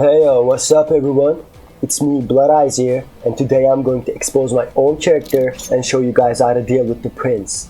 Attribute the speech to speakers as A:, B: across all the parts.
A: Hey what's up everyone? It's me, Blood Eyes here, and today I'm going to expose my own character and show you guys how to deal with the prince.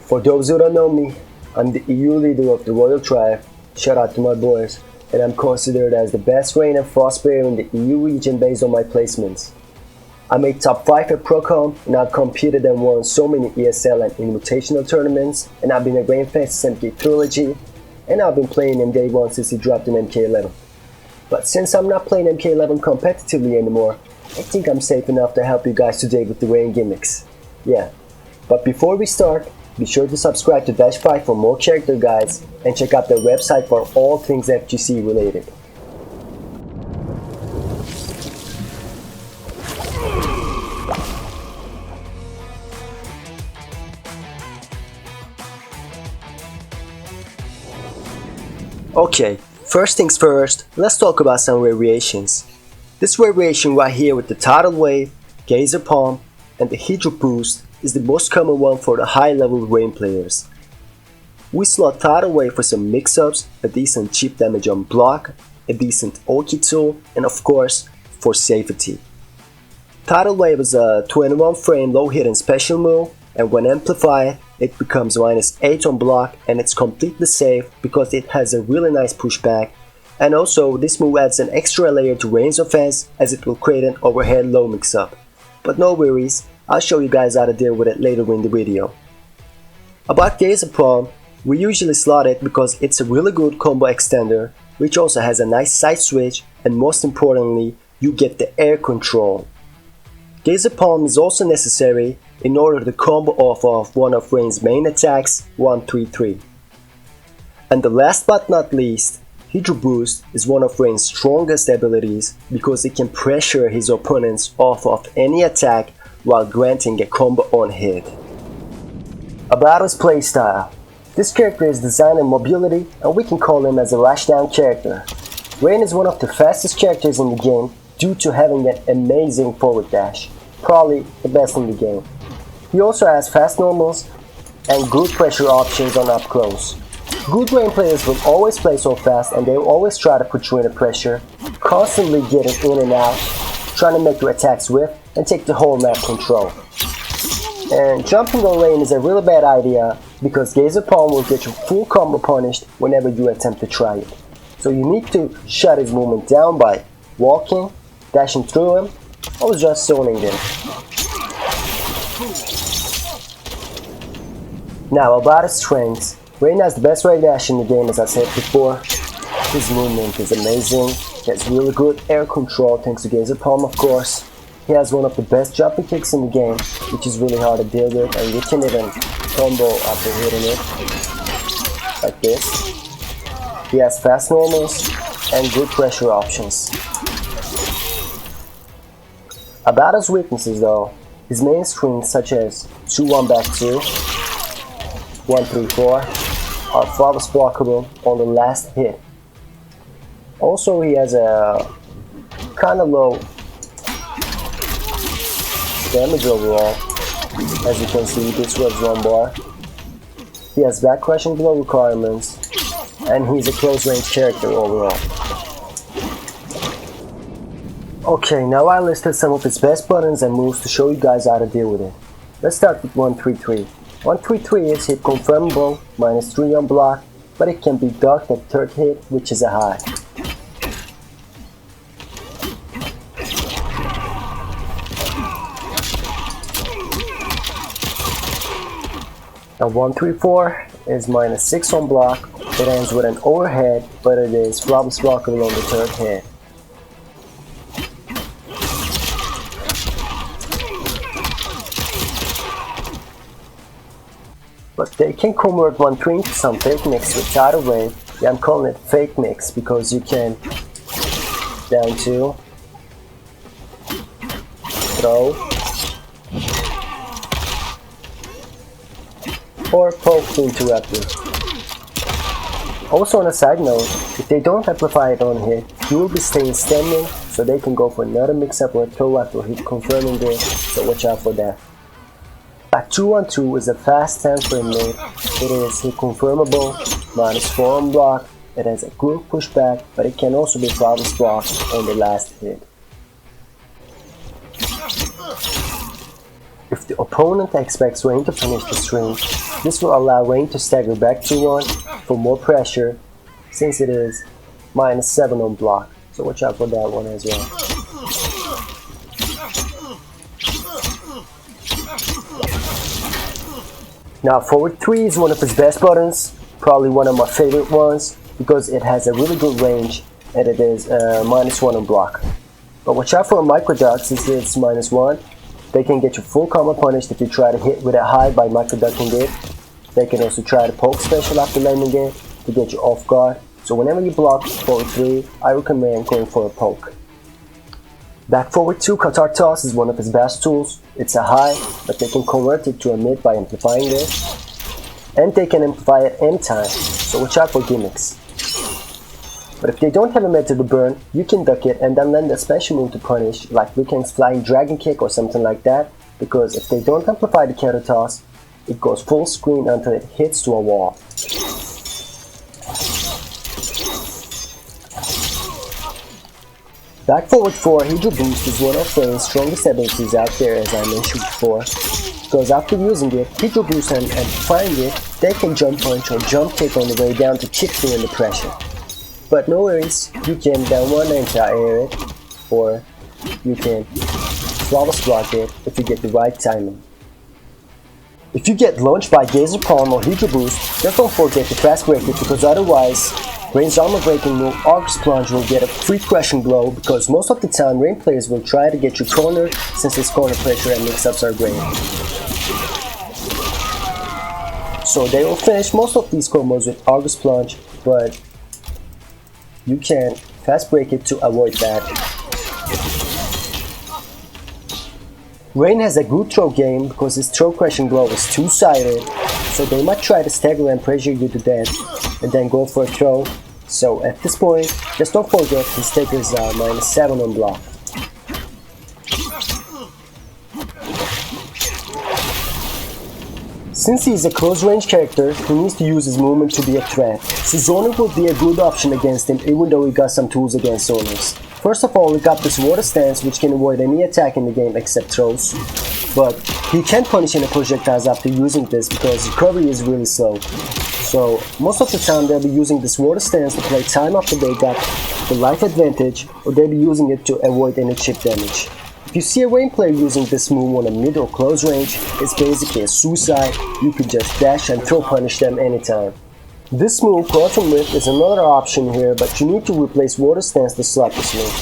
A: For those who don't know me, I'm the EU leader of the Royal Tribe, shout out to my boys, and I'm considered as the best Rain and Frost player in the EU region based on my placements. I made top 5 at Procom, and I've competed and won so many ESL and Invitational tournaments, and I've been a Grainfest MK Trilogy, and I've been playing in day 1 since he dropped in MK11. But since I'm not playing MK11 competitively anymore, I think I'm safe enough to help you guys today with the Rain gimmicks. Yeah, but before we start, be sure to subscribe to Dash5 for more character guides and check out their website for all things FGC related. Okay, first things first, let's talk about some variations. This variation right here with the Tidal Wave, Geyser Palm, and the Hydro Boost is the most common one for the high level Rain players. We slot Tidal Wave for some mix-ups, a decent chip damage on block, a decent Oki tool, and of course, for safety. Tidal Wave is a 21 frame low hit and special move, and when amplified, it becomes -8 on block, and it's completely safe because it has a really nice pushback, and also this move adds an extra layer to Rain's offense as it will create an overhead low mix-up. But no worries, I'll show you guys how to deal with it later in the video. About Geyser Palm, we usually slot it because it's a really good combo extender, which also has a nice side switch, and most importantly, you get the air control. Geyser Palm is also necessary in order to combo off of one of Rain's main attacks, 133. And the last but not least, Hydro Boost is one of Rain's strongest abilities because it can pressure his opponents off of any attack while granting a combo on hit. About his playstyle, this character is designed in mobility and we can call him as a rushdown character. Rain is one of the fastest characters in the game due to having an amazing forward dash, probably the best in the game. He also has fast normals and good pressure options on up close. Good Rain players will always play so fast and they will always try to put you in a pressure, constantly getting in and out, trying to make your attacks whiff and take the whole map control. And jumping on Rain is a really bad idea because Geyser Palm will get your full combo punished whenever you attempt to try it. So you need to shut his movement down by walking, dashing through him, or just zoning in. Now about his strengths, Rain has the best right dash in the game as I said before. His movement is amazing, he has really good air control thanks to Geyser Palm of course. He has one of the best jumping kicks in the game, which is really hard to deal with, and you can even combo after hitting it, like this. He has fast normals and good pressure options. About his weaknesses though, his main strings such as 2-1 back 2, 1-3-4 are flawless blockable on the last hit. Also he has a kinda low damage overall, as you can see this was 1 bar. He has back crushing blow requirements, and he's a close range character overall. Okay, now I listed some of his best buttons and moves to show you guys how to deal with it. Let's start with 133. 133 is hit confirmable, -3 on block, but it can be ducked at 3rd hit, which is a high. Now 134 is -6 on block, it ends with an overhead, but it is flawless blockable on the 3rd hit. But they can convert 1-3 into some fake mix with Tidal Wave. Yeah, I'm calling it fake mix because you can down 2, throw, or poke to interrupt you. Also on a side note, if they don't amplify it on hit, you will be staying standing, so they can go for another mix-up or a throw after hit confirming this, so watch out for that. Back 2-1-2 is a fast 10 frame move. It is hit confirmable, -4 on block, It has a good pushback, but it can also be flawless block on the last hit. If the opponent expects Rain to finish the string, this will allow Rain to stagger back to 1 for more pressure, since it is -7 on block, so watch out for that one as well. Now forward 3 is one of his best buttons, probably one of my favorite ones, because it has a really good range and it is -1 on block. But watch out for a micro duck, since it's -1. They can get you full combo punished if you try to hit with a high by micro ducking it. They can also try to poke special after landing it to get you off guard. So whenever you block forward 3, I recommend going for a poke. Back forward 2 Qatar toss is one of his best tools. It's a high, but they can convert it to a mid by amplifying it. And they can amplify it anytime, so watch out for gimmicks. But if they don't have a mid to the burn, you can duck it and then land a special move to punish, like Liu Kang's flying dragon kick or something like that, because if they don't amplify the counter toss, it goes full screen until it hits to a wall. Back forward 4 Hydro Boost is one of Rain's strongest abilities out there, as I mentioned before, because after using it, Hydro Boost and amplifying it, they can jump punch or jump kick on the way down to kick through the pressure. But no worries, you can down 1 anti-air it, or you can flawless block it if you get the right timing. If you get launched by Geyser Palm or Hydro Boost, just don't forget to fast break it, because otherwise Rain's armor breaking move August Plunge will get a free crushing blow, because most of the time Rain players will try to get you cornered since his corner pressure and mix-ups are great. So they will finish most of these combos with August Plunge, but you can fast break it to avoid that. Rain has a good throw game because his throw crushing blow is two-sided, so they might try to stagger and pressure you to death and then go for a throw. So at this point, just don't forget his stickers are -7 on block. Since he is a close range character, he needs to use his movement to be a threat, so zoning would be a good option against him, even though he got some tools against zoners. First of all, he got this water stance, which can avoid any attack in the game except throws, but he can't punish any projectiles after using this because recovery is really slow. So most of the time they'll be using this water stance to play time after they got the life advantage, or they'll be using it to avoid any chip damage. If you see a Rain player using this move on a mid or close range, it's basically a suicide. You could just dash and throw punish them anytime. This move, Quantum Rift, is another option here, but you need to replace Water Stance to slap this move.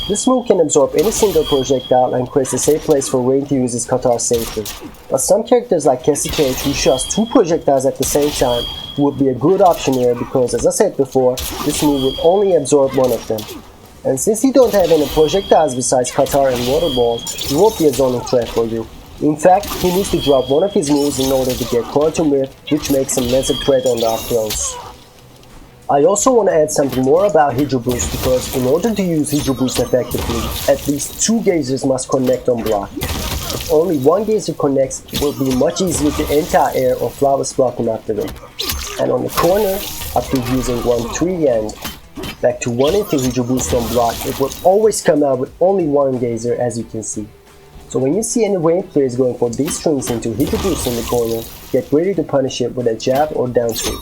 A: This move can absorb any single projectile and creates a safe place for Rain to use his Qatar safely. But some characters like Cassie Cage, who shots 2 projectiles at the same time, would be a good option here because, as I said before, this move will only absorb one of them. And since you don't have any projectiles besides Qatar and Water Balls, he won't be a zoning threat for you. In fact, he needs to drop one of his moves in order to get Quantum Rift, which makes him less a threat on the up close. I also want to add something more about Hydro Boost, because in order to use Hydro Boost effectively, at least 2 gazers must connect on block. If only one gazer connects, it will be much easier to anti-air or flawless block him after it. And on the corner, after using 1-3 and back to 1 into Hydro Boost on block, it will always come out with only 1 gazer, as you can see. So when you see any Rain players going for these strings into Hydro Boost in the corner, get ready to punish it with a jab or down swing.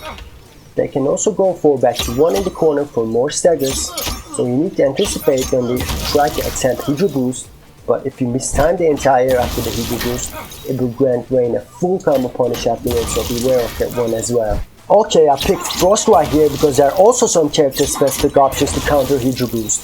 A: They can also go for back to 1 in the corner for more staggers, so you need to anticipate when they try to attempt Hydro Boost, but if you mistime the entire after the Hydro Boost, it will grant Rain a full combo punish afterwards, so beware of that one as well. Okay, I picked Frost right here because there are also some character specific options to counter Hydro Boost.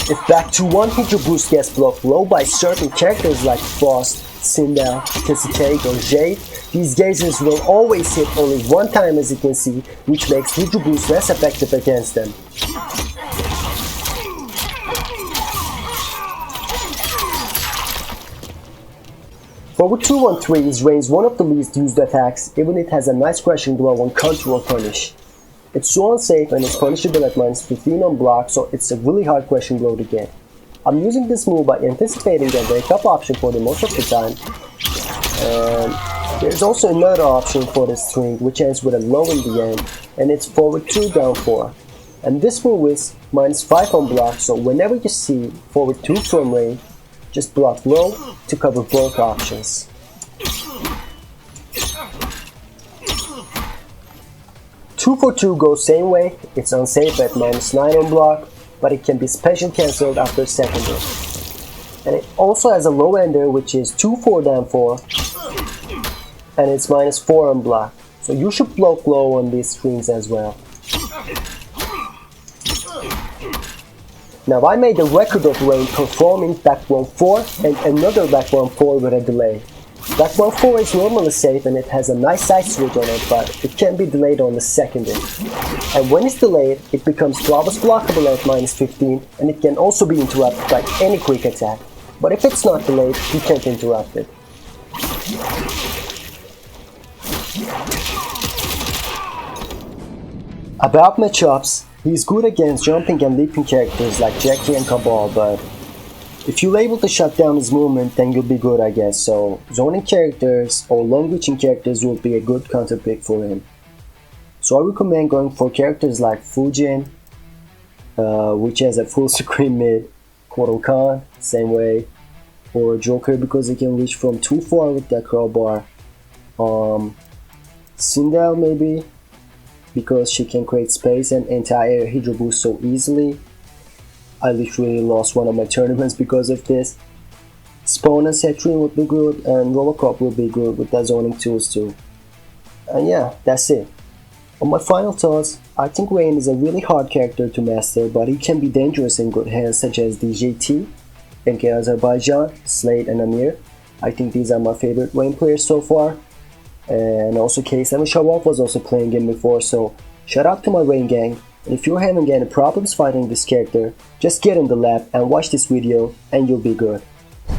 A: If back to 1 Hydro Boost gets blocked low by certain characters like Frost, Sindel, Cassie Cage or Jade, these gazers will always hit only 1 time, as you can see, which makes Hydro Boost less effective against them. Forward 2-1-3 is Rain's one of the least used attacks, even it has a nice crushing blow on counter or punish. It's so unsafe and it's punishable at -15 on block, so it's a really hard crushing blow to get. I'm using this move by anticipating the wake up option for the most of the time. And there's also another option for this string, which ends with a low in the end, and it's forward 2 down 4. And this move is -5 on block, so whenever you see forward 2 frame rate, just block low to cover both options. Two for 2 goes same way, it's unsafe at -9 on block, but it can be special cancelled after secondary. And it also has a low ender which is 2-4 down 4, and it's -4 on block, so you should block low on these screens as well. Now I made a record of Rain performing back 1-4 and another back 1-4 with a delay. Back 1-4 is normally safe and it has a nice side switch on it, but it can be delayed on the secondary. And when it's delayed, it becomes flawless blockable at -15, and it can also be interrupted by any quick attack. But if it's not delayed, you can't interrupt it. About matchups, he's good against jumping and leaping characters like Jackie and Cabal, but if you're able to shut down his movement, then you'll be good, I guess. So zoning characters or long reaching characters will be a good counter pick for him. So I recommend going for characters like Fujin, which has a full screen mid, Kotal Kahn, same way, or Joker because he can reach from too far with that crowbar. Sindel maybe, because she can create space and anti-air Hydro boost so easily. I literally lost one of my tournaments because of this. Spawn and Cetrian would be good, and Robocop would be good with that zoning tools too. And yeah, that's it. On my final thoughts, I think Rain is a really hard character to master, but he can be dangerous in good hands such as DJT, MK Azerbaijan, Slade and Amir. I think these are my favorite Rain players so far. And also K7 Sharwaf was also playing him before, so shout out to my Rain gang. And if you're having any problems fighting this character, just get in the lab and watch this video and you'll be good.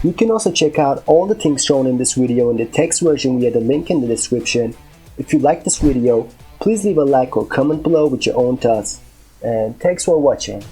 A: You can also check out all the things shown in this video in the text version via the link in the description. If you like this video, please leave a like or comment below with your own thoughts. And thanks for watching.